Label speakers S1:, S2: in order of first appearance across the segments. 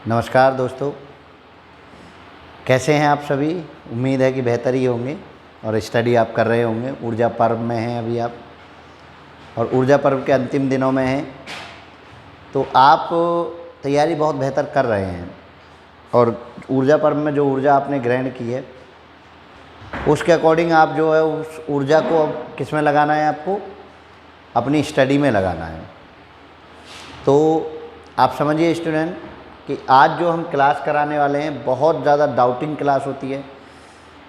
S1: नमस्कार दोस्तों, कैसे हैं आप सभी। उम्मीद है कि बेहतर ही होंगे और स्टडी आप कर रहे होंगे। ऊर्जा पर्व में हैं अभी आप, और ऊर्जा पर्व के अंतिम दिनों में हैं, तो आप तैयारी बहुत बेहतर कर रहे हैं। और ऊर्जा पर्व में जो ऊर्जा आपने ग्रहण की है उसके अकॉर्डिंग आप जो है उस ऊर्जा को अब किस में लगाना है, आपको अपनी स्टडी में लगाना है। तो आप समझिए स्टूडेंट कि आज जो हम क्लास कराने वाले हैं बहुत ज़्यादा डाउटिंग क्लास होती है।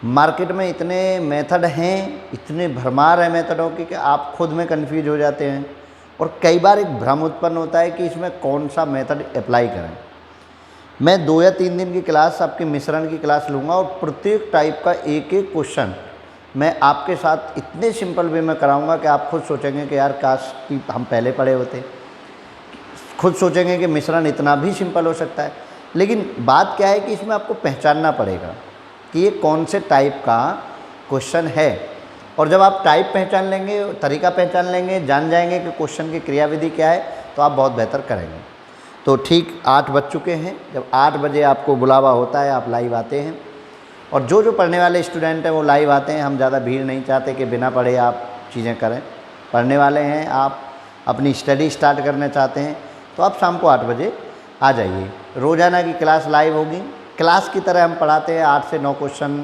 S1: मार्केट में इतने मेथड हैं, इतने भरमार है मेथडों की कि आप खुद में कंफ्यूज हो जाते हैं और कई बार एक भ्रम उत्पन्न होता है कि इसमें कौन सा मेथड अप्लाई करें। मैं 2 या 3 दिन की क्लास, आपके मिश्रण की क्लास लूँगा और प्रत्येक टाइप का एक एक क्वेश्चन मैं आपके साथ इतने सिंपल वे में कराऊँगा कि आप खुद सोचेंगे कि यार काश कि हम पहले पढ़े होते। खुद सोचेंगे कि मिश्रण इतना भी सिंपल हो सकता है। लेकिन बात क्या है कि इसमें आपको पहचानना पड़ेगा कि ये कौन से टाइप का क्वेश्चन है। और जब आप टाइप पहचान लेंगे, तरीका पहचान लेंगे, जान जाएंगे कि क्वेश्चन की क्रियाविधि क्या है, तो आप बहुत बेहतर करेंगे। तो ठीक 8 बज चुके हैं। जब 8 बजे आपको बुलावा होता है आप लाइव आते हैं, और जो पढ़ने वाले स्टूडेंट हैं वो लाइव आते हैं। हम ज़्यादा भीड़ नहीं चाहते कि बिना पढ़े आप चीज़ें करें। पढ़ने वाले हैं, आप अपनी स्टडी स्टार्ट करना चाहते हैं, तो आप शाम को 8 बजे आ जाइए। रोज़ाना की क्लास लाइव होगी। क्लास की तरह हम पढ़ाते हैं। 8 से 9 क्वेश्चन,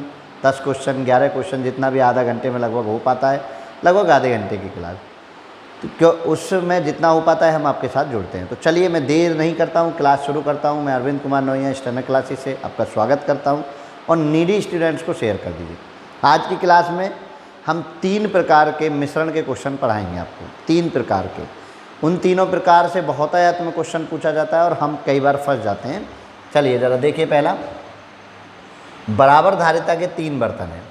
S1: 10 क्वेश्चन, 11 क्वेश्चन, जितना भी आधा घंटे में लगभग हो पाता है, लगभग आधे घंटे की क्लास। तो क्यों उसमें जितना हो पाता है हम आपके साथ जुड़ते हैं। तो चलिए मैं देर नहीं करता हूँ, क्लास शुरू करता हूँ। मैं अरविंद कुमार नोहिया स्टेनो क्लासेस से आपका स्वागत करता हूँ और नीडी स्टूडेंट्स को शेयर कर दीजिए। आज की क्लास में हम 3 प्रकार के मिश्रण के क्वेश्चन पढ़ाएंगे आपको। 3 प्रकार के, उन तीनों प्रकार से बहुतायत में क्वेश्चन पूछा जाता है और हम कई बार फंस जाते हैं। चलिए ज़रा देखिए। पहला, बराबर धारिता के 3 बर्तन हैं।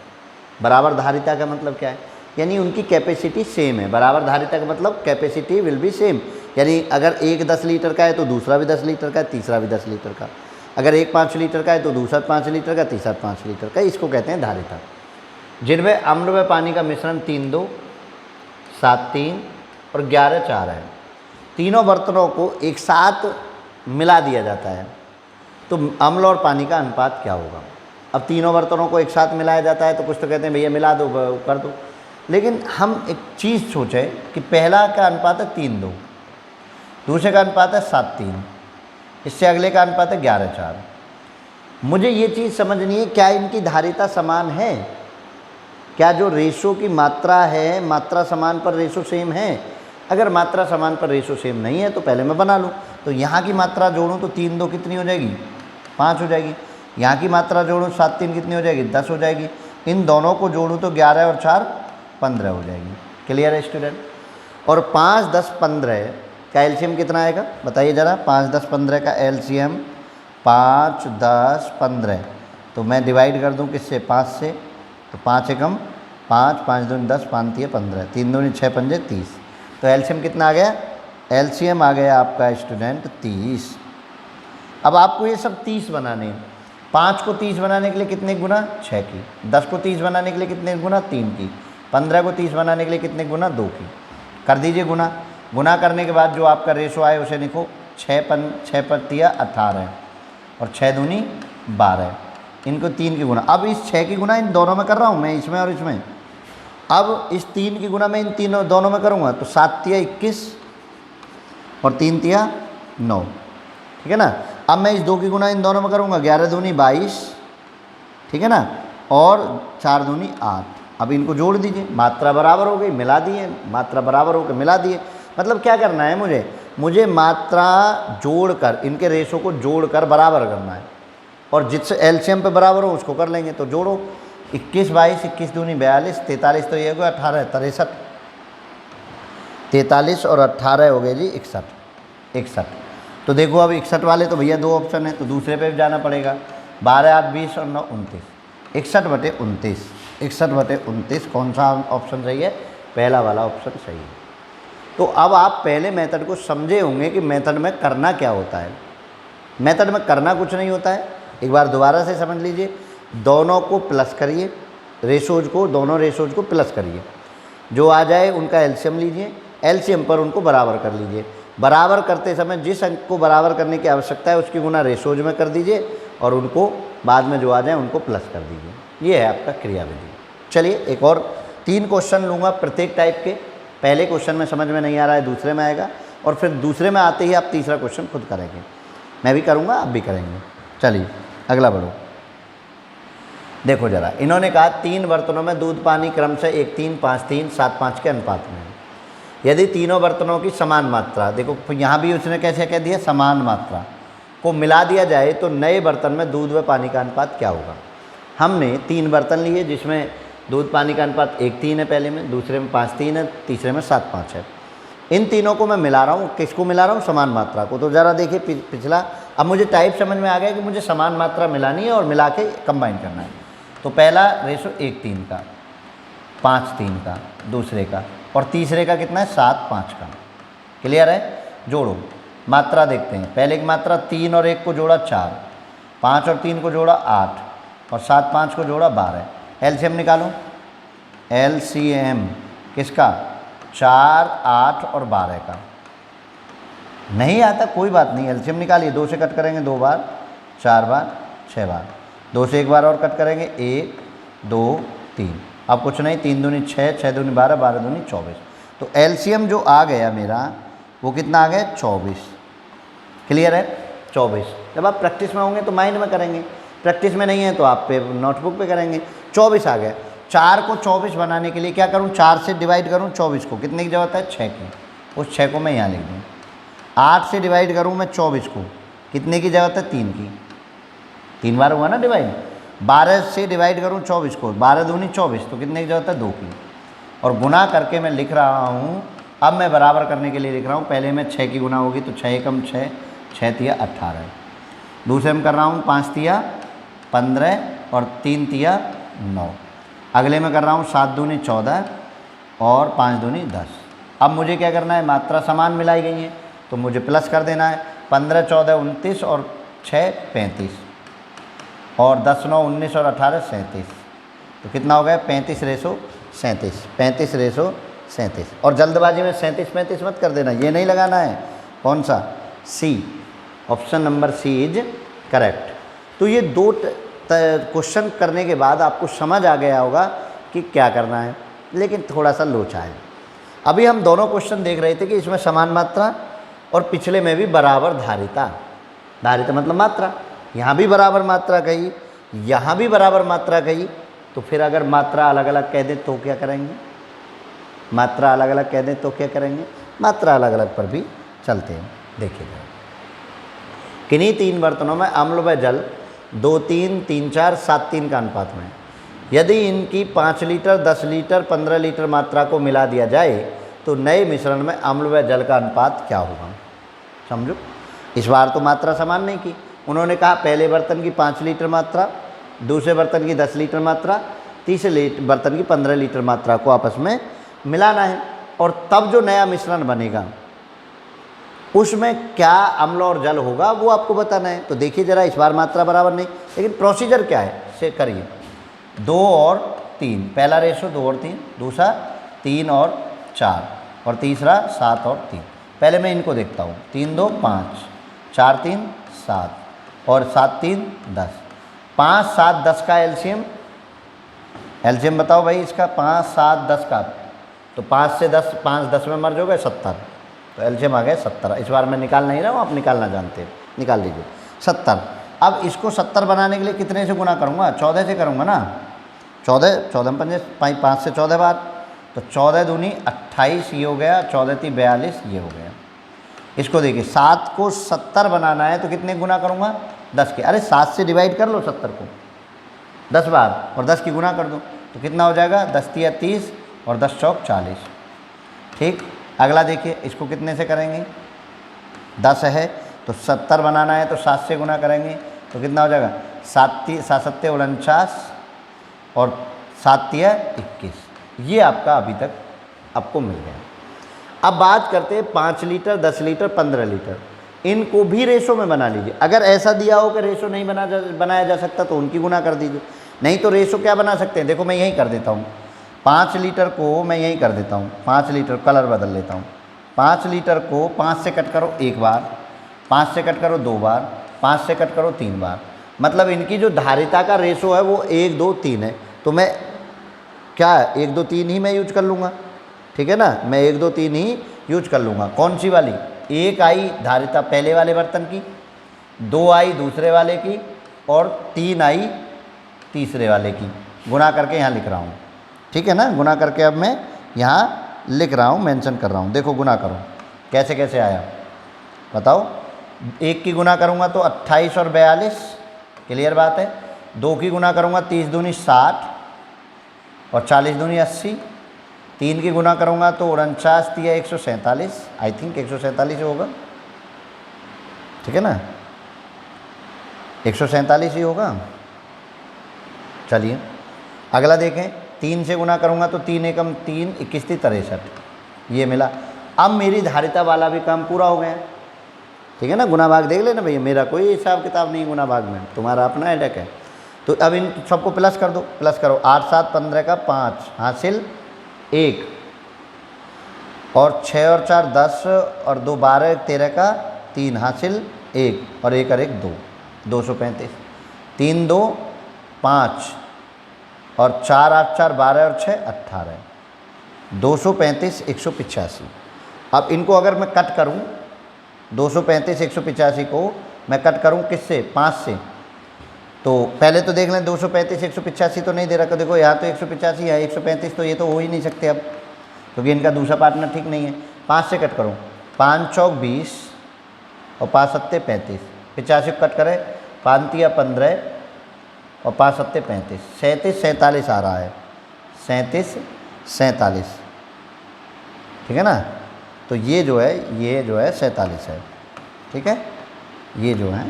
S1: बराबर धारिता का मतलब क्या है, यानी उनकी कैपेसिटी सेम है। बराबर धारिता का मतलब कैपेसिटी विल बी सेम, यानी अगर एक 10 लीटर का है तो दूसरा भी 10 लीटर का है, तीसरा भी 10 लीटर का। अगर एक 5 लीटर का है तो दूसरा 5 लीटर का, तीसरा 5 लीटर का। इसको कहते हैं धारिता। जिनमें अम्ल व पानी का मिश्रण 3-2, 7-3 और 11-4 है। तीनों बर्तनों को एक साथ मिला दिया जाता है, तो अम्ल और पानी का अनुपात क्या होगा। अब तीनों बर्तनों को एक साथ मिलाया जाता है तो कुछ तो कहते हैं भैया मिला दो, कर दो। लेकिन हम एक चीज़ सोचें कि पहला का अनुपात है 3-2, दूसरे का अनुपात है 7-3, इससे अगले का अनुपात है 11-4। मुझे ये चीज़ समझनी है, क्या इनकी धारिता समान है? क्या जो रेशो की मात्रा है, मात्रा समान पर रेशो सेम है? अगर मात्रा समान पर रेशो सेम नहीं है तो पहले मैं बना लूँ। तो यहाँ की मात्रा जोड़ूँ तो 3-2 कितनी हो जाएगी, 5 हो जाएगी। यहाँ की मात्रा जोड़ूँ 7-3 कितनी हो जाएगी, 10 हो जाएगी। इन दोनों को जोड़ूँ तो 11 और 4 15 हो जाएगी। क्लियर है स्टूडेंट? और 5, 10, 15 का एलसीएम कितना आएगा बताइए ज़रा। 5, 10, 15 का एलसीएम 5, 10, 15। तो मैं डिवाइड कर दूँ किससे, 5 से। तो 5 एकम 5, 5 दूनी 10, 5 तिया 15, 3 दूनी 6, 5 30। तो एलसीएम कितना आ गया? एलसीएम आ गया आपका स्टूडेंट 30। अब आपको ये सब 30 बनाने हैं। 5 को 30 बनाने के लिए कितने गुना, 6 की। 10 को 30 बनाने के लिए कितने गुना, 3 की। 15 को 30 बनाने के लिए कितने गुना, 2 की। कर दीजिए गुना। गुना करने के बाद जो आपका रेशो आए उसे लिखो। 6 पत्तियाँ 18 और 6 दूनी 12। इनको 3 की गुना। अब इस 6 की गुना इन दोनों में कर रहा हूँ मैं, इसमें और इसमें। अब इस 3 की गुना मैं इन तीनों दोनों में करूँगा तो 7 तिया 21 और 3 तिया 9, ठीक है ना। अब मैं इस 2 की गुना इन दोनों में करूँगा, 11 दूनी 22, ठीक है ना, और 4 दूनी 8। अब इनको जोड़ दीजिए, मात्रा बराबर हो गई, मिला दिए। मात्रा बराबर हो गई, मिला दिए। मतलब क्या करना है मुझे मात्रा जोड़कर, इनके रेशो को जोड़कर बराबर करना है, और जिससे एलसीएम पे बराबर हो उसको कर लेंगे। तो जोड़ो, 21, 22, 21 दूनी 42, 43 तो ये हो गया 18, 63, 43 और 18 हो गए जी 61। तो देखो अब 61 वाले तो भैया 2 ऑप्शन है, तो दूसरे पे भी जाना पड़ेगा। 12, 8, 20 और 9, 29। 61/29, 61/29 कौन सा ऑप्शन सही है? पहला वाला ऑप्शन सही है। तो अब आप पहले मेथड को समझे होंगे कि मेथड में करना क्या होता है। मेथड में करना कुछ नहीं होता है। एक बार दोबारा से समझ लीजिए। दोनों को प्लस करिए, रेशोज को, दोनों रेशोज को प्लस करिए। जो आ जाए उनका एलसीएम लीजिए, एलसीएम पर उनको बराबर कर लीजिए। बराबर करते समय जिस अंक को बराबर करने की आवश्यकता है उसकी गुना रेशोज में कर दीजिए और उनको बाद में जो आ जाए उनको प्लस कर दीजिए। ये है आपका क्रियाविधि। चलिए एक और 3 क्वेश्चन लूँगा प्रत्येक टाइप के। पहले क्वेश्चन में समझ में नहीं आ रहा है, दूसरे में आएगा, और फिर दूसरे में आते ही आप तीसरा क्वेश्चन खुद करेंगे। मैं भी करूँगा, आप भी करेंगे। चलिए अगला बढ़ो। देखो ज़रा, इन्होंने कहा 3 बर्तनों में दूध पानी क्रम से 1 3 5 3 7 5 के अनुपात में है। यदि तीनों बर्तनों की समान मात्रा, देखो यहाँ भी उसने कैसे कह दिया, समान मात्रा को मिला दिया जाए तो नए बर्तन में दूध व पानी का अनुपात क्या होगा। हमने 3 बर्तन लिए जिसमें दूध पानी का अनुपात 1 3 है, पहले में, दूसरे में 5 3 है, तीसरे में 7 5 है। इन तीनों को मैं मिला रहा हूँ, किसको मिला रहा हूँ, समान मात्रा को। तो ज़रा देखिए पिछला, अब मुझे टाइप समझ में आ गया कि मुझे समान मात्रा मिलानी है और मिला के कंबाइन करना है। तो पहला रेशो 1 3 का, 5 3 का, दूसरे का, और तीसरे का कितना है, 7 5 का। क्लियर है? जोड़ो, मात्रा देखते हैं। पहले की मात्रा 3 और 1 को जोड़ा 4, 5 और 3 को जोड़ा 8, और 7 5 को जोड़ा 12। एलसीएम निकालो। एलसीएम किसका, 4 8 और 12 का। नहीं आता कोई बात नहीं, एलसीएम निकालिए। 2 से कट करेंगे 2 बार, 4 बार, 6 बार, 2 से 1 बार और कट करेंगे 1 2 3। अब कुछ नहीं, 3 दूनी 6, 6 दूनी 12, 12 दूनी 24। तो एलसीएम जो आ गया मेरा वो कितना आ गया, 24। क्लियर है? 24। जब आप प्रैक्टिस में होंगे तो माइंड में करेंगे, प्रैक्टिस में नहीं है तो आप पे नोटबुक पे करेंगे। 24 आ गया। 4 को 24 बनाने के लिए क्या करूँ, 4 से डिवाइड करूँ 24 को, कितने की जरूरत है, 6 की। उस 6 को मैं यहाँ लिख दूँ। 8 से डिवाइड करूँ मैं 24 को, कितने की जरूरत है, 3 की। 3 बार हुआ ना डिवाइड। 12 से डिवाइड करूँ 24 को, 12 दूनी 24, तो कितने की जरूरत है, 2 की। और गुना करके मैं लिख रहा हूँ। अब मैं बराबर करने के लिए लिख रहा हूँ। पहले में 6 की गुना होगी तो 6 एकम 6, 6 तिया 18। दूसरे में कर रहा हूँ 5 तिया 15 और 3 तिया 9। अगले में कर रहा हूँ 7 दूनी 14 और 5 दूनी 10। अब मुझे क्या करना है, मात्रा समान मिलाई गई है तो मुझे प्लस कर देना है। 15 14 29 और 6 35 और 10 9 19 और 18 37। तो कितना हो गया, 35 रेशो 37। 35 रेशो 37। और जल्दबाजी में 37 35 मत कर देना, ये नहीं लगाना है। कौन सा, C, option number C is correct. तो ये 2 क्वेश्चन करने के बाद आपको समझ आ गया होगा कि क्या करना है, लेकिन थोड़ा सा लोचा है। अभी हम दोनों क्वेश्चन देख रहे थे कि इसमें समान मात्रा और पिछले में भी बराबर धारिता। धारिता मतलब मात्रा, यहाँ भी बराबर मात्रा कही, यहाँ भी बराबर मात्रा कही। तो फिर अगर मात्रा अलग अलग कह दें तो क्या करेंगे, मात्रा अलग अलग कह दें तो क्या करेंगे, मात्रा अलग अलग पर भी चलते हैं। देखिएगा, किन्हीं 3 बर्तनों में अम्ल व जल 2 3 3 4 7 3 का अनुपात में, यदि इनकी 5 लीटर 10 लीटर 15 लीटर मात्रा को मिला दिया जाए तो नए मिश्रण में अम्ल व जल का अनुपात क्या होगा। समझो, इस बार तो मात्रा समान नहीं की। उन्होंने कहा पहले बर्तन की 5 लीटर मात्रा, दूसरे बर्तन की 10 लीटर मात्रा, तीसरे बर्तन की 15 लीटर मात्रा को आपस में मिलाना है, और तब जो नया मिश्रण बनेगा उसमें क्या अम्ल और जल होगा वो आपको बताना है। तो देखिए ज़रा, इस बार मात्रा बराबर नहीं, लेकिन प्रोसीजर क्या है से करिए। 2 और 3, पहला रेशो 2 और 3, दूसरा 3 और 4, और तीसरा 7 और 3। पहले मैं इनको देखता हूँ। 3 2 5, 4 3 7 और 7 3 10। 5 7 10 का एलसीएम, एलसीएम बताओ भाई इसका। 5 7 10 का, तो 5 से 10, 5 10 में मर्ज हो गए 70, तो एलसीएम आ गया 70। इस बार मैं निकाल नहीं रहा हूँ, आप निकालना जानते हैं, निकाल लीजिए 70। अब इसको 70 बनाने के लिए कितने से गुना करूँगा, 14 से करूँगा ना। 14 में 5 से 14 बार, तो 14 दूनी 28 ये हो गया, 14 × 3 = 42 ये हो गया। इसको देखिए, 7 को 70 बनाना है तो कितने गुना करूँगा, 10 के। अरे 7 से डिवाइड कर लो 70 को 10 बार और 10 की गुना कर दो, तो कितना हो जाएगा, 10 × 3 = 30 और 10 × 4 = 40। ठीक, अगला देखिए, इसको कितने से करेंगे, 10 है तो 70 बनाना है तो 7 से गुना करेंगे, तो कितना हो जाएगा, 7 7 49 और 7 21। ये आपका अभी तक आपको मिल गया। अब बात करते हैं 5 लीटर 10 लीटर 15 लीटर, इनको भी रेशो में बना लीजिए। अगर ऐसा दिया हो कि रेशो नहीं बनाया जा सकता तो उनकी गुना कर दीजिए, नहीं तो रेशो क्या बना सकते हैं। देखो मैं यही कर देता हूँ, 5 लीटर को मैं यही कर देता हूँ, 5 लीटर, कलर बदल लेता हूँ, 5 लीटर को 5 से कट करो 1 बार, 5 से कट करो 2 बार, 5 से कट करो 3 बार, मतलब इनकी जो धारिता का रेशो है वो 1 2 3 है। तो मैं क्या 1 2 3 ही मैं यूज कर लूँगा, ठीक है ना, मैं 1 2 3 ही यूज कर लूँगा। कौन सी वाली? 1 आई धारिता पहले वाले बर्तन की, 2 आई दूसरे वाले की, और 3 आई तीसरे वाले की। गुना करके यहाँ लिख रहा हूँ, ठीक है ना, गुना करके अब मैं यहाँ लिख रहा हूँ, मेंशन कर रहा हूँ। देखो गुना करो कैसे कैसे आया, बताओ। 1 की गुना करूँगा तो 28 और 42, क्लियर बात है। 2 की गुना करूँगा 30 दूनी 60 और 40 दूनी 80। 3 की गुना करूँगा तो 49 या 147, आई थिंक 147 होगा, ठीक है ना, 147 ही होगा। चलिए अगला देखें, 3 से गुना करूँगा तो 3 एकम 3, 21 3 63, ये मिला। अब मेरी धारिता वाला भी काम पूरा हो गया, ठीक है ना। गुना भाग देख लेना भैया, मेरा कोई हिसाब किताब नहीं गुना भाग में, तुम्हारा अपना हेडेक है। तो अब इन सबको प्लस कर दो, प्लस करो। 8 7 15 का 5 हासिल 1, और 6 और 4 10 और 2 12 13 का 3 हासिल 1, और 1 और 1 2, 235। 3 2 5 और 4 8 4 12 और 6 18, 235 185। अब इनको अगर मैं कट करूं, 235 185 को मैं कट करूं किससे? 5 से। तो पहले तो देख लें, 235 185 तो नहीं दे रखा, देखो यहाँ तो 185 है, 135 तो ये तो हो ही नहीं सकते अब, क्योंकि इनका दूसरा पार्टनर ठीक नहीं है। 5 से कट करूँ, 5 चौक 20 और 5 सत्ते 35, 85 कट करें, 5 तिया 15 और 5 सत्ते 35, 37 47 आ रहा है, 37 47, ठीक है ना। तो ये जो है 47 है, ठीक है, ये जो है।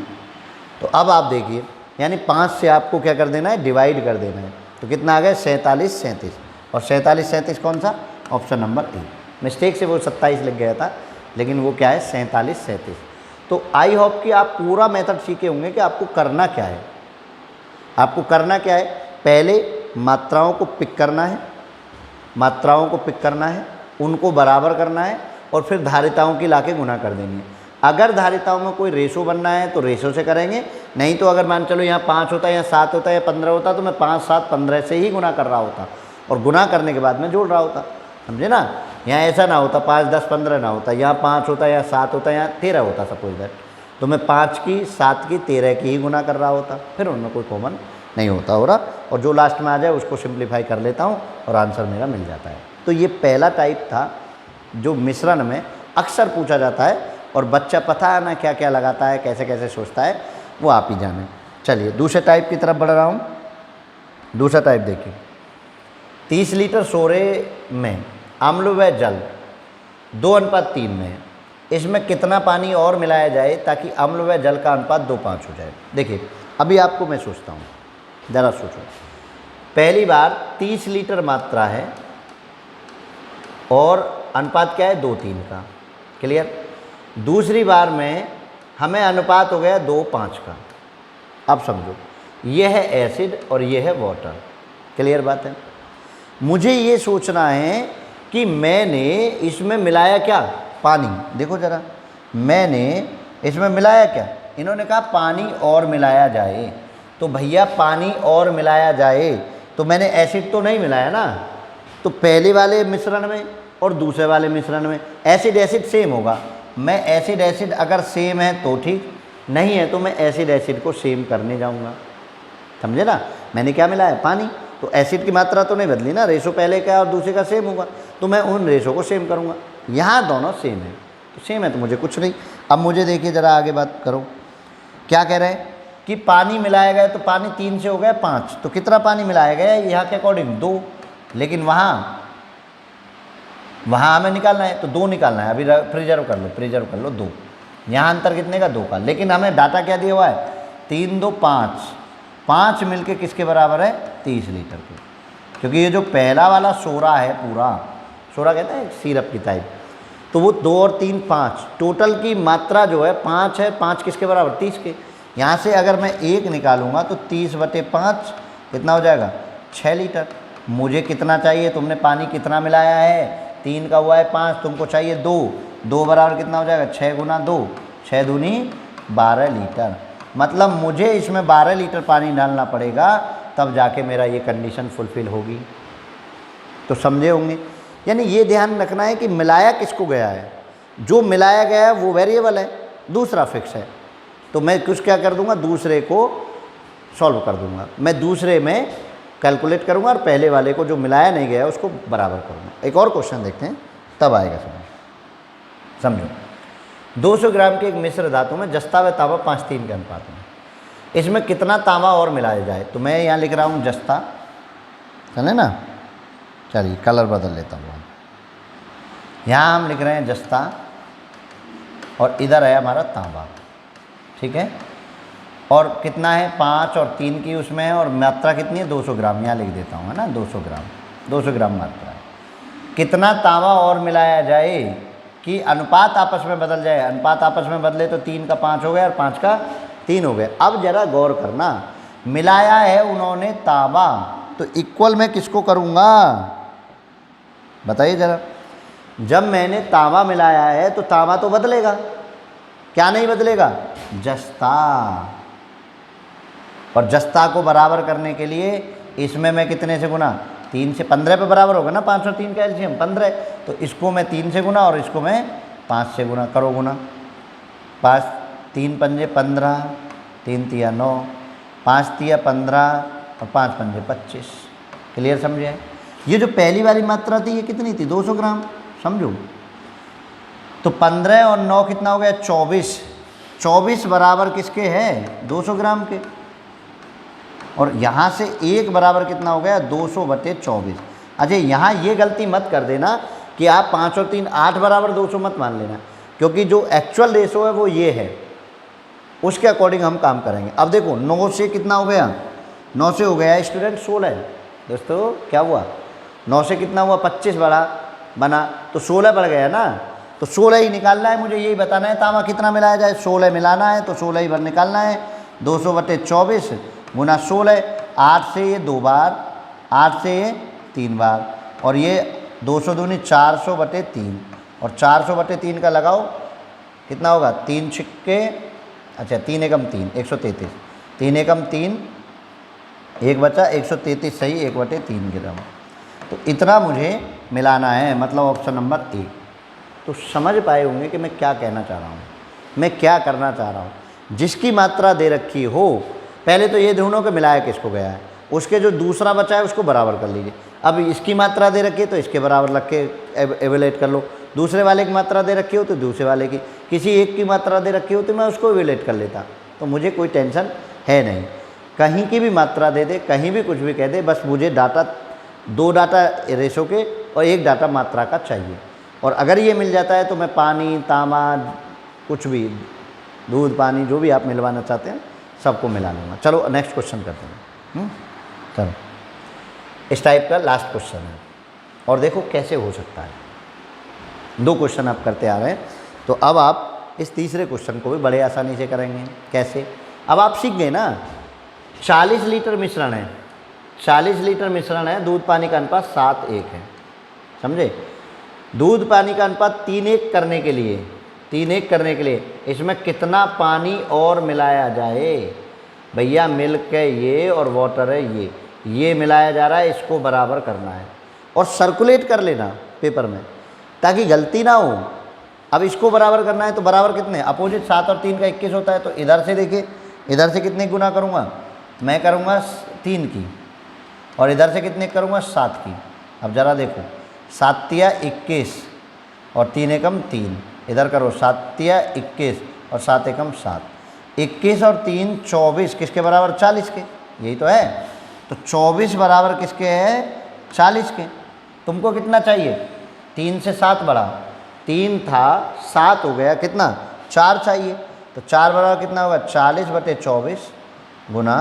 S1: तो अब आप देखिए, यानी 5 से आपको क्या कर देना है? डिवाइड कर देना है। तो कितना आ गया? 47 37, और 47 37 कौन सा? Option number A. मिस्टेक से वो 27 लिख गया था, लेकिन वो क्या है? 47 37। तो आई होप कि आप पूरा मेथड सीखे होंगे कि आपको करना क्या है। आपको करना क्या है? पहले मात्राओं को पिक करना है, मात्राओं को पिक करना है, उनको बराबर करना है, और फिर धारिताओं की लाके गुना कर देनी है। अगर धारिताओं में कोई रेशो बनना है तो रेशो से करेंगे, नहीं तो अगर मान चलो यहाँ 5 होता है, यहाँ 7 होता है, या 15 होता, तो मैं 5 7 15 से ही गुना कर रहा होता, और गुना करने के बाद में जोड़ रहा होता, समझे ना। यहाँ ऐसा ना होता 5 10 15 ना होता, यहाँ 5 होता, यहाँ 7 होता, यहाँ 13 होता सपोज दैट, तो मैं 5 की 7 की 13 की ही गुना कर रहा होता, फिर उनमें कोई कॉमन नहीं होता हो रहा, और जो लास्ट में आ जाए उसको सिंप्लीफाई कर लेता हूँ और आंसर मेरा मिल जाता है। तो ये पहला टाइप था जो मिश्रण में अक्सर पूछा जाता है, और बच्चा पता है ना क्या क्या लगाता है, कैसे कैसे सोचता है, वो आप ही जाने। चलिए दूसरे टाइप की तरफ बढ़ रहा हूँ। दूसरा टाइप देखिए, 30 लीटर सोरे में अम्ल व जल 2:3 में है, इसमें कितना पानी और मिलाया जाए ताकि अम्ल व जल का अनुपात 2:5 हो जाए। देखिए अभी आपको मैं सोचता हूँ, ज़रा सोचो। पहली बार 30 लीटर मात्रा है और अनुपात क्या है? 2:3 का, क्लियर। दूसरी बार में हमें अनुपात हो गया 2:5 का। अब समझो, ये है एसिड और ये है वाटर, क्लियर बात है। मुझे ये सोचना है कि मैंने इसमें मिलाया क्या? पानी। देखो ज़रा, मैंने इसमें मिलाया क्या? इन्होंने कहा पानी और मिलाया जाए, तो भैया पानी और मिलाया जाए तो मैंने एसिड तो नहीं मिलाया ना, तो पहले वाले मिश्रण में और दूसरे वाले मिश्रण में एसिड एसिड सेम होगा। मैं एसिड एसिड अगर सेम है तो ठीक, नहीं है तो मैं एसिड एसिड को सेम करने जाऊंगा, समझे ना। मैंने क्या मिलाया? पानी, तो एसिड की मात्रा तो नहीं बदली ना, रेशो पहले का और दूसरे का सेम होगा, तो मैं उन रेशो को सेम करूंगा। यहाँ दोनों सेम है, तो सेम है तो मुझे कुछ नहीं। अब मुझे देखिए ज़रा आगे बात करो, क्या कह रहे हैं कि पानी मिलाया गया, तो पानी 3 से हो गया 5, तो कितना पानी मिलाया गया? यहाँ के अकॉर्डिंग 2, लेकिन वहाँ हमें निकालना है तो 2 निकालना है। अभी प्रिजर्व कर लो 2, यहाँ अंतर कितने का? 2 का, लेकिन हमें डाटा क्या दिया हुआ है? 3 2 5, 5 मिलके किसके बराबर है? 30 लीटर के, क्योंकि ये जो पहला वाला सोरा है, पूरा सोरा कहते हैं सिरप की टाइप, तो वो 2 और 3 5, टोटल की मात्रा जो है 5 है। 5 किसके बराबर? 30 के। यहाँ से अगर मैं 1 निकालूंगा तो 30/5 कितना हो जाएगा? 6 लीटर। मुझे कितना चाहिए? तुमने पानी कितना मिलाया है? 3 का हुआ है 5, तुमको चाहिए 2, 2 बराबर कितना हो जाएगा 6 गुना 2, 6 दूनी 12 लीटर। मतलब मुझे इसमें 12 लीटर पानी डालना पड़ेगा तब जाके मेरा ये कंडीशन फुलफ़िल होगी। तो समझे होंगे। यानी ये ध्यान रखना है कि मिलाया किसको गया है, जो मिलाया गया है वो वेरिएबल है, दूसरा फिक्स है। तो मैं कुछ क्या कर दूंगा, दूसरे को सॉल्व कर दूंगा, मैं दूसरे में कैलकुलेट करूंगा और पहले वाले को जो मिलाया नहीं गया है उसको बराबर करूंगा। एक और क्वेश्चन देखते हैं तब आएगा समझ। समझो 200 ग्राम के एक मिश्र धातु में जस्ता व तांबा 5:3 के अनुपात में, इसमें कितना तांबा और मिलाया जाए। तो मैं यहाँ लिख रहा हूँ जस्ता, चले ना, चलिए कलर बदल लेता हूँ। यहाँ हम लिख रहे हैं जस्ता और इधर है हमारा तांबा, ठीक है। और कितना है 5 और 3 की उसमें है, और मात्रा कितनी है 200 ग्राम, यहाँ लिख देता हूँ, है ना, 200 ग्राम मात्रा है। कितना तांबा और मिलाया जाए कि अनुपात आपस में बदल जाए। अनुपात आपस में बदले तो 3 का 5 हो गया और 5 का 3 हो गया। अब जरा गौर करना, मिलाया है उन्होंने तांबा, तो इक्वल मैं किसको करूँगा बताइए ज़रा। जब मैंने तांबा मिलाया है तो तांबा तो बदलेगा, क्या नहीं बदलेगा, जस्ता। और जस्ता को बराबर करने के लिए इसमें मैं कितने से गुना, 3 से 15 पे बराबर होगा ना, 5 और 3 का एलसीएम 15, तो इसको मैं 3 से गुना और इसको मैं 5 से गुना, करो गुना। 5 3 पंजे 15, 3 तिया 9, 5 तिया 15 और 5 पंजे 25। क्लियर समझे। ये जो पहली वाली मात्रा थी ये कितनी थी, 200 ग्राम, समझो। तो 15 और 9 कितना हो गया 24, 24 बराबर किसके है 200 ग्राम के। और यहाँ से 1 बराबर कितना हो गया 200/24। अच्छा यहाँ ये गलती मत कर देना कि आप 5 और 3 8 बराबर 200 मत मान लेना, क्योंकि जो एक्चुअल रेशो है वो ये है, उसके अकॉर्डिंग हम काम करेंगे। अब देखो 9 से कितना हो गया, 9 से हो गया स्टूडेंट 16। दोस्तों क्या हुआ, 9 से कितना हुआ 25 बना तो 16 बढ़ गया ना, तो 16 ही निकालना है मुझे, यही बताना है तांबा कितना मिलाया जाए, 16 मिलाना है तो 16 ही भर निकालना है। 200/24 गुना 16, 8 से ये 2 बार, 8 से ये 3 बार, और ये 200 दूनी 400/3, और 400/3 का लगाओ कितना होगा 3 छिक्के, अच्छा 3 एकम 3 133, 3 एकम 3 1 बचा 133 सही 1/3 ग्राम। तो इतना मुझे मिलाना है, मतलब ऑप्शन नंबर ए। तो समझ पाए होंगे कि मैं क्या कहना चाह रहा हूँ, मैं क्या करना चाह रहा हूँ। जिसकी मात्रा दे रखी हो, पहले तो ये ढूंढो कि मिलाया किसको गया है, उसके जो दूसरा बचा है उसको बराबर कर लीजिए। अब इसकी मात्रा दे रखी है तो इसके बराबर रख के एवेलेट कर लो, दूसरे वाले की मात्रा दे रखी हो तो दूसरे वाले की, किसी एक की मात्रा दे रखी हो तो मैं उसको एवेलेट कर लेता, तो मुझे कोई टेंशन है नहीं। कहीं की भी मात्रा दे दे, कहीं भी कुछ भी कह दे, बस मुझे डाटा 2 डाटा रेशो के और 1 डाटा मात्रा का चाहिए। और अगर ये मिल जाता है तो मैं पानी तांबा कुछ भी, दूध पानी जो भी आप मिलवाना चाहते हैं सबको मिला लूँगा। चलो नेक्स्ट क्वेश्चन करते हैं। चलो इस टाइप का लास्ट क्वेश्चन है, और देखो कैसे हो सकता है। 2 क्वेश्चन आप करते आ रहे हैं, तो अब आप इस तीसरे क्वेश्चन को भी बड़े आसानी से करेंगे। कैसे, अब आप सीख गए ना। 40 लीटर मिश्रण है, 40 लीटर मिश्रण है, दूध पानी का अनुपात 7:1 है, समझे। दूध पानी का अनुपात 3:1 करने के लिए, 3:1 करने के लिए इसमें कितना पानी और मिलाया जाए। भैया मिल्क है ये और वाटर है ये मिलाया जा रहा है, इसको बराबर करना है और सर्कुलेट कर लेना पेपर में ताकि गलती ना हो। अब इसको बराबर करना है तो बराबर कितने, अपोजिट 7 और 3 का 21 होता है, तो इधर से देखिए, इधर से कितने गुना करूँगा, मैं करूँगा 3 की, और इधर से कितने करूँगा 7 की। अब ज़रा देखो 7 तिया 21 और 3 एकम 3, इधर करो 7 तिया 21 और 7 एकम 7, 21 और 3 24, किसके बराबर 40 के, यही तो है। तो 24 बराबर किसके है 40 के। तुमको कितना चाहिए, 3 से 7 बढ़ा, 3 था 7 हो गया, कितना 4 चाहिए, तो 4 बराबर कितना होगा 40/24 गुना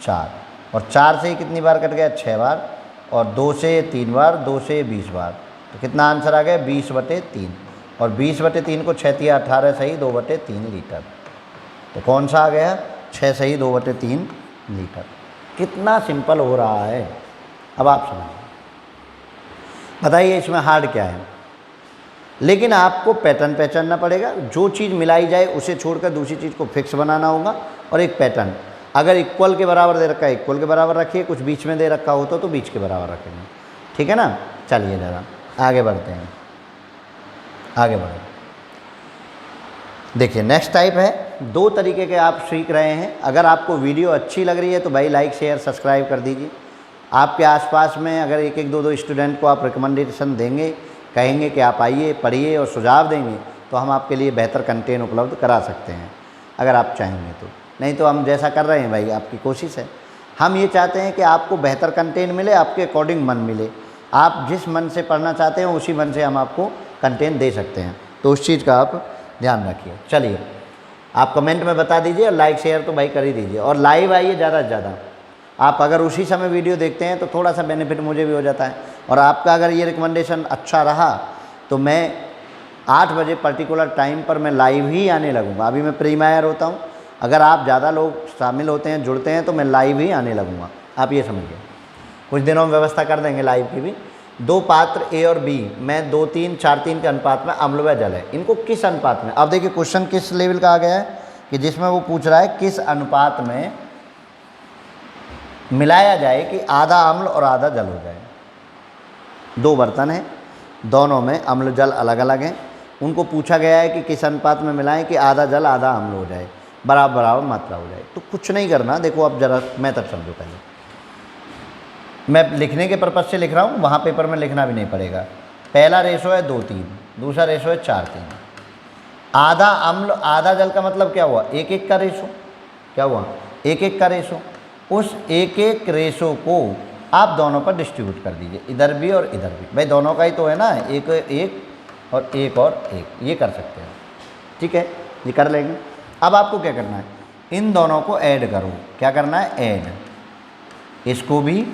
S1: 4, और 4 से ही कितनी बार कट गया 6 बार, और 2 से 3 बार, 2 से 20 बार, तो कितना आंसर आ गया 20/3, और 20/3 को 6 तिया 18 सही 2/3 लीटर। तो कौन सा आ गया 6 सही 2/3 लीटर। कितना सिंपल हो रहा है। अब आप समझिए, बताइए इसमें हार्ड क्या है। लेकिन आपको पैटर्न पहचानना पड़ेगा। जो चीज़ मिलाई जाए उसे छोड़कर दूसरी चीज़ को फिक्स बनाना होगा। और एक पैटर्न, अगर इक्वल के बराबर दे रखा है इक्वल के बराबर रखिए, कुछ बीच में दे रखा हो तो बीच के बराबर रखेंगे। ठीक है ना। चलिए ज़रा आगे बढ़ते हैं, आगे बढ़े। देखिए नेक्स्ट टाइप है, 2 तरीके के आप सीख रहे हैं। अगर आपको वीडियो अच्छी लग रही है तो भाई लाइक शेयर सब्सक्राइब कर दीजिए। आपके आसपास में अगर एक एक दो स्टूडेंट को आप रिकमेंडेशन देंगे, कहेंगे कि आप आइए पढ़िए और सुझाव देंगे, तो हम आपके लिए बेहतर कंटेंट उपलब्ध करा सकते हैं अगर आप चाहेंगे तो। नहीं तो हम जैसा कर रहे हैं भाई आपकी कोशिश है। हम ये चाहते हैं कि आपको बेहतर कंटेंट मिले, आपके अकॉर्डिंग मन मिले। आप जिस मन से पढ़ना चाहते हैं उसी मन से हम आपको कंटेंट दे सकते हैं, तो उस चीज़ का आप ध्यान रखिए। चलिए आप कमेंट में बता दीजिए और लाइक शेयर तो भाई कर ही दीजिए। और लाइव आइए ज़्यादा से ज़्यादा। आप अगर उसी समय वीडियो देखते हैं तो थोड़ा सा बेनिफिट मुझे भी हो जाता है। और आपका अगर ये रिकमेंडेशन अच्छा रहा तो मैं 8 बजे पर्टिकुलर टाइम पर मैं लाइव ही आने लगूँगा। अभी मैं प्रीमायर होता हूँ, अगर आप ज़्यादा लोग शामिल होते हैं, जुड़ते हैं, तो मैं लाइव ही आने लगूँगा। आप ये समझिए, कुछ दिनों में व्यवस्था कर देंगे लाइव की भी। 2 पात्र ए और बी में 2-3 4-3 के अनुपात में अम्ल व जल है। इनको किस अनुपात में, अब देखिए क्वेश्चन किस लेवल का आ गया है कि जिसमें वो पूछ रहा है किस अनुपात में मिलाया जाए कि आधा अम्ल और आधा जल हो जाए। 2 बर्तन हैं, दोनों में अम्ल जल अलग अलग हैं। उनको पूछा गया है कि किस अनुपात में मिलाएं कि आधा जल आधा अम्ल हो जाए, बराबर बराबर मात्रा हो जाए। तो कुछ नहीं करना, देखो अब ज़रा मेथड समझो पहले। मैं लिखने के पर्पज़ से लिख रहा हूँ, वहाँ पेपर में लिखना भी नहीं पड़ेगा। पहला रेशो है 2-3, दूसरा रेशो है 4-3। आधा अम्ल आधा जल का मतलब क्या हुआ, 1-1 का रेशो। क्या हुआ, 1-1 का रेशो। उस 1-1 रेशो को आप दोनों पर डिस्ट्रीब्यूट कर दीजिए, इधर भी और इधर भी। भाई दोनों का ही तो है ना, 1-1 और 1 और 1, ये कर सकते हैं। ठीक है, ये कर लेंगे। अब आपको क्या करना है, इन दोनों को ऐड करो। क्या करना है, ऐड, इसको भी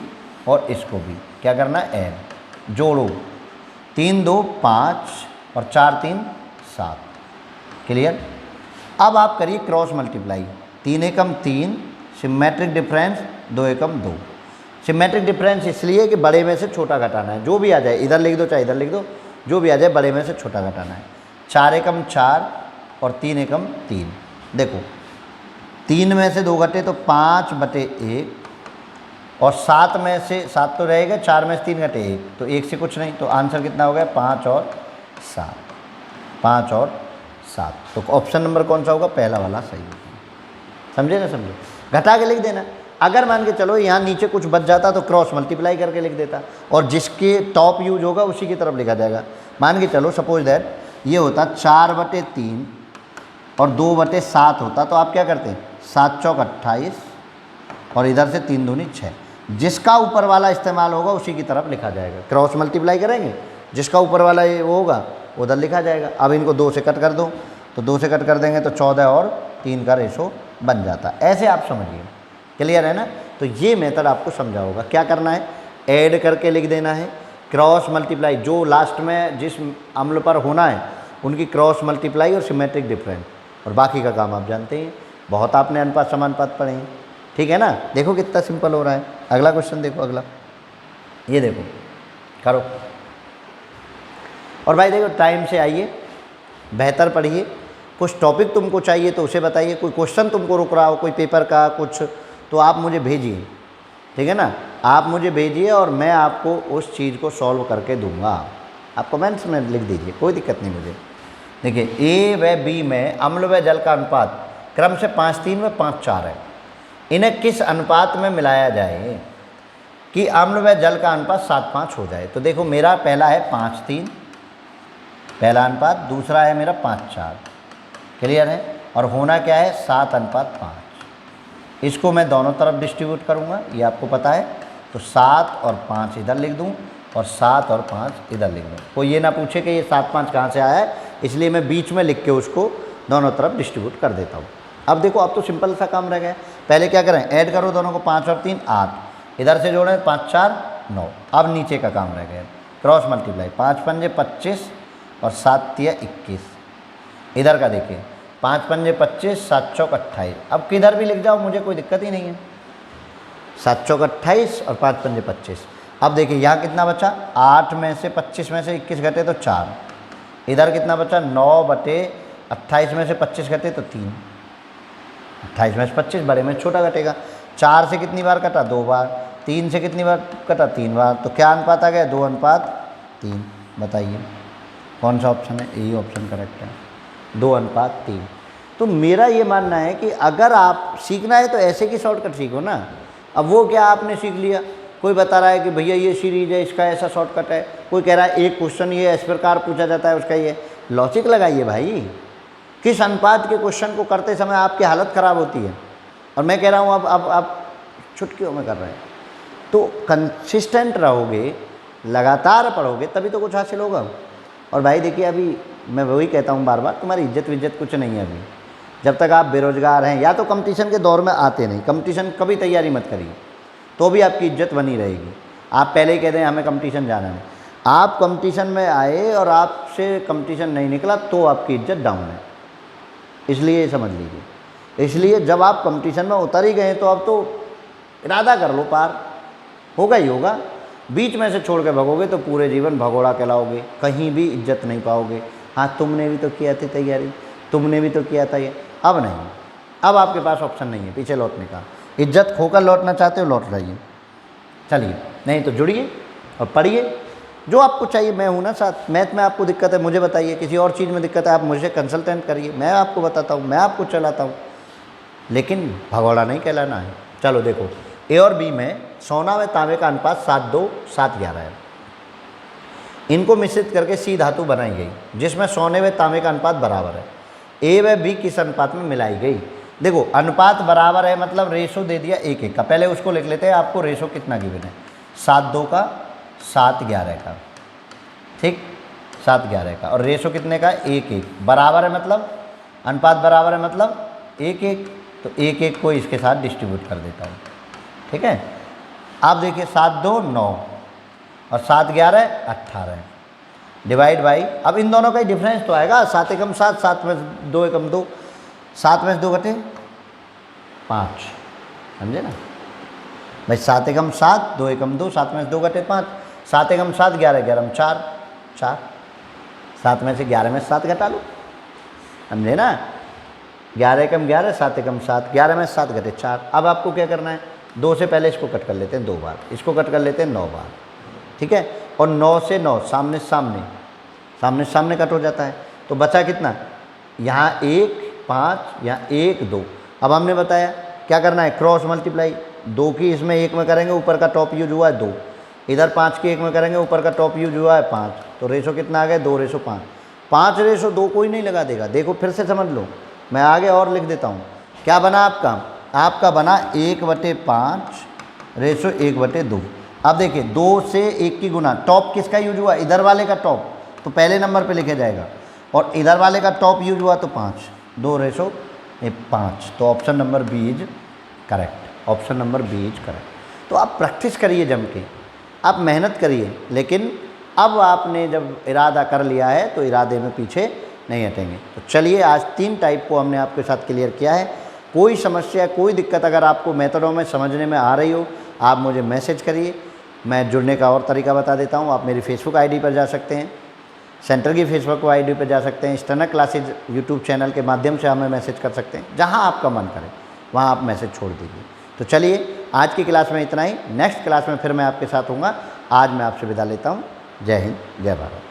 S1: और इसको भी क्या करना है, ऐड, जोड़ो। 3-2 5 और 4-3 7। क्लियर। अब आप करिए क्रॉस मल्टीप्लाई। 3 एकम 3, सिमेट्रिक डिफरेंस 2 एकम 2। सिमेट्रिक डिफरेंस इसलिए कि बड़े में से छोटा घटाना है, जो भी आ जाए, इधर लिख दो चाहे इधर लिख दो, जो भी आ जाए बड़े में से छोटा घटाना है। 4 एकम 4 और 3 एकम 3। देखो 3 में से 2 घटे तो 5/1 और 7 में से 7 तो रहेगा, 4 में से 3 घटे 1, तो 1 से कुछ नहीं। तो आंसर कितना हो गया, 5 और 7। 5 और 7, तो ऑप्शन नंबर कौन सा होगा, पहला वाला सही होगा। समझे ना, समझे। घटा के लिख देना। अगर मान के चलो यहाँ नीचे कुछ बच जाता तो क्रॉस मल्टीप्लाई करके लिख देता, और जिसके टॉप यूज होगा उसी की तरफ लिखा जाएगा। मान के चलो सपोज दैट ये होता 4/3 और 2/7 होता, तो आप क्या करते हैं, 7 चौक 28 और इधर से 3 दूनी 6। जिसका ऊपर वाला इस्तेमाल होगा उसी की तरफ लिखा जाएगा। क्रॉस मल्टीप्लाई करेंगे, जिसका ऊपर वाला ये वो होगा उधर लिखा जाएगा। अब इनको 2 से कट कर दो, तो 2 से कट कर देंगे तो 14 और 3 का रेशो बन जाता। ऐसे आप समझिए। क्लियर है ना। तो ये मेथड आपको समझा होगा। क्या करना है, ऐड करके लिख देना है। क्रॉस मल्टीप्लाई, जो लास्ट में जिस अम्ल पर होना है उनकी क्रॉस मल्टीप्लाई और सिमेट्रिक डिफरेंस, और बाकी का काम आप जानते हैं। बहुत आपने अनुपात समानुपात पढ़े हैं, ठीक है ना। देखो कितना सिंपल हो रहा है। अगला क्वेश्चन देखो, अगला ये देखो, करो। और भाई देखो टाइम से आइए, बेहतर पढ़िए। कुछ टॉपिक तुमको चाहिए तो उसे बताइए। कोई क्वेश्चन तुमको रुक रहा हो, कोई पेपर का कुछ, तो आप मुझे भेजिए, ठीक है ना। आप मुझे भेजिए और मैं आपको उस चीज़ को सॉल्व करके दूंगा। आप कमेंट्स में लिख दीजिए, कोई दिक्कत नहीं मुझे। देखिए ए व बी में अम्ल व जल का अनुपात क्रम से 5-3 व 5-4 है। इन्हें किस अनुपात में मिलाया जाए कि अम्ल व जल का अनुपात 7-5 हो जाए। तो देखो मेरा पहला है 5-3 पहला अनुपात, दूसरा है मेरा 5-4। क्लियर है। और होना क्या है, 7:5। इसको मैं दोनों तरफ डिस्ट्रीब्यूट करूँगा, ये आपको पता है। तो 7 और 5 इधर लिख दूँ और 7 और 5 इधर लिख दूँ। कोई ये ना पूछे कि ये 7-5 कहाँ से आया है, इसलिए मैं बीच में लिख के उसको दोनों तरफ डिस्ट्रीब्यूट कर देता हूँ। अब देखो अब तो सिंपल सा काम रह गया। पहले क्या करें, ऐड करो दोनों को, 5 और 3 8, इधर से जोड़ें 5-4 9। अब नीचे का काम रह गया, क्रॉस मल्टीप्लाई। 5×5 25 और 7×3 21। इधर का देखिए 5×5 25, 7 चौक 28। अब किधर भी लिख जाओ, मुझे कोई दिक्कत ही नहीं है। 7 चौक 28 और 5×5 25। अब देखिए यहाँ कितना बचा, 8 में से 25 में से 21 घटे तो 4, इधर कितना बचा 9/28 में से 25 घटे तो 3, 28 में से 25 बड़े में छोटा घटेगा। 4 से कितनी बार कटा 2 बार, 3 से कितनी बार कटा 3 बार, तो क्या अनुपात आ गया 2:3। बताइए कौन सा ऑप्शन है? यही ऑप्शन करेक्ट है, 2:3। तो मेरा ये मानना है कि अगर आप सीखना है तो ऐसे की शॉर्टकट सीखो ना। अब वो क्या आपने सीख लिया, कोई बता रहा है कि भैया ये सीरीज है इसका ऐसा शॉर्टकट है, कोई कह रहा है एक क्वेश्चन ये इस प्रकार पूछा जाता है उसका ये, लॉजिक लगाइए भाई। किस अनुपात के क्वेश्चन को करते समय आपकी हालत ख़राब होती है, और मैं कह रहा हूँ अब आप चुटकियों में कर रहे हैं। तो कंसिस्टेंट रहोगे, लगातार पढ़ोगे तभी तो कुछ हासिल होगा। और भाई देखिए अभी मैं वही कहता हूँ बार बार, तुम्हारी इज्जत विज्जत कुछ नहीं है अभी। जब तक आप बेरोज़गार हैं या तो कंपटीशन के दौर में आते नहीं, कंपटीशन कभी तैयारी मत करिए, तो भी आपकी इज्जत बनी रहेगी। आप पहले ही कह दें हमें कंपटीशन जाना है, आप कंपटीशन में आए और आपसे कंपटीशन नहीं निकला तो आपकी इज्जत डाउन है, इसलिए ये समझ लीजिए। इसलिए जब आप कंपटीशन में उतर ही गए तो अब तो इरादा कर लो, पार होगा ही होगा। बीच में से छोड़ के भगोगे तो पूरे जीवन भगोड़ा कहलाओगे, कहीं भी इज्जत नहीं पाओगे। हाँ तुमने भी तो किया थी तैयारी, तुमने भी तो किया था ये, अब नहीं, अब आपके पास ऑप्शन नहीं है पीछे लौटने का। इज्जत खोकर लौटना चाहते हो लौट रहिए, चलिए, नहीं तो जुड़िए और पढ़िए जो आपको चाहिए। मैं हूँ ना साथ। मैथ में आपको दिक्कत है मुझे बताइए, किसी और चीज़ में दिक्कत है आप मुझे कंसल्टेंट करिए, मैं आपको बताता हूँ, मैं आपको चलाता हूँ, लेकिन भगोड़ा नहीं कहलाना है। चलो देखो, ए और बी में सोना व तांबे का अनुपात 7:2 7:11 है। इनको मिश्रित करके सी धातु बनाई गई जिसमें सोने व तांबे का अनुपात बराबर है। ए व बी किस अनुपात में मिलाई गई? देखो अनुपात बराबर है मतलब रेशो दे दिया 1:1 का, पहले उसको लिख लेते हैं। आपको रेशो कितना गिवन है? 7:2 का 7:11 का, ठीक, 7:11 का, और रेशो कितने का? 1:1। बराबर है मतलब अनुपात बराबर है मतलब 1:1, तो 1:1 को इसके साथ डिस्ट्रीब्यूट कर देता हूँ, ठीक है। आप देखिए 7:2 9 और 7:11 18, डिवाइड बाई, अब इन दोनों का ही डिफरेंस तो आएगा, 7 एकम 7, 7 में 2 एकम 2, 7 में 2 घटे 5, समझे ना भाई। 7 एकम 7, 2 एकम 2, 7 में से 2 घटे 5, 7 एकम 7 11, 11 में 4, 4, 7 में से 11 में 7 घटा लो, समझे ना। 11 एकम 11, 7 एकम 7, 11 में 7 घटे 4। अब आपको क्या करना है? 2 से पहले इसको कट कर लेते हैं 2 बार, इसको कट कर लेते हैं 9 बार, ठीक है। और 9 से 9 सामने सामने, सामने सामने कट हो जाता है, तो बचा कितना? यहाँ 1 5, यहाँ 1 2। अब हमने बताया क्या करना है? क्रॉस मल्टीप्लाई, 2 की इसमें 1 में करेंगे, ऊपर का टॉप यूज हुआ है 2, इधर 5 की 1 में करेंगे, ऊपर का टॉप यूज हुआ है 5, तो रेशो कितना आ गया? 2:5। 5:2 कोई नहीं लगा देगा। देखो फिर से समझ लो, मैं आगे और लिख देता हूँ। क्या बना आपका? आपका बना 1/5 रेशो 1/2। अब देखिए 2 से 1 की गुना, टॉप किसका यूज हुआ? इधर वाले का टॉप, तो पहले नंबर पे लिखा जाएगा, और इधर वाले का टॉप यूज हुआ तो 5, 2:5, तो option number B is correct, option number B is correct. तो आप प्रैक्टिस करिए जम के, आप मेहनत करिए, लेकिन अब आपने जब इरादा कर लिया है तो इरादे में पीछे नहीं हटेंगे। तो चलिए, आज 3 टाइप को हमने आपके साथ क्लियर किया है। कोई समस्या, कोई दिक्कत अगर आपको मेथडों में समझने में आ रही हो, आप मुझे मैसेज करिए, मैं जुड़ने का और तरीका बता देता हूँ। आप मेरी फेसबुक आईडी पर जा सकते हैं, सेंटर की फेसबुक आईडी पर जा सकते हैं, स्टनर क्लासेज यूट्यूब चैनल के माध्यम से हमें मैसेज कर सकते हैं, जहाँ आपका मन करे वहाँ आप मैसेज छोड़ दीजिए। तो चलिए, आज की क्लास में इतना ही, नेक्स्ट क्लास में फिर मैं आपके साथ हूँगा। आज मैं आपसे विदा लेता हूँ। जय हिंद, जय भारत।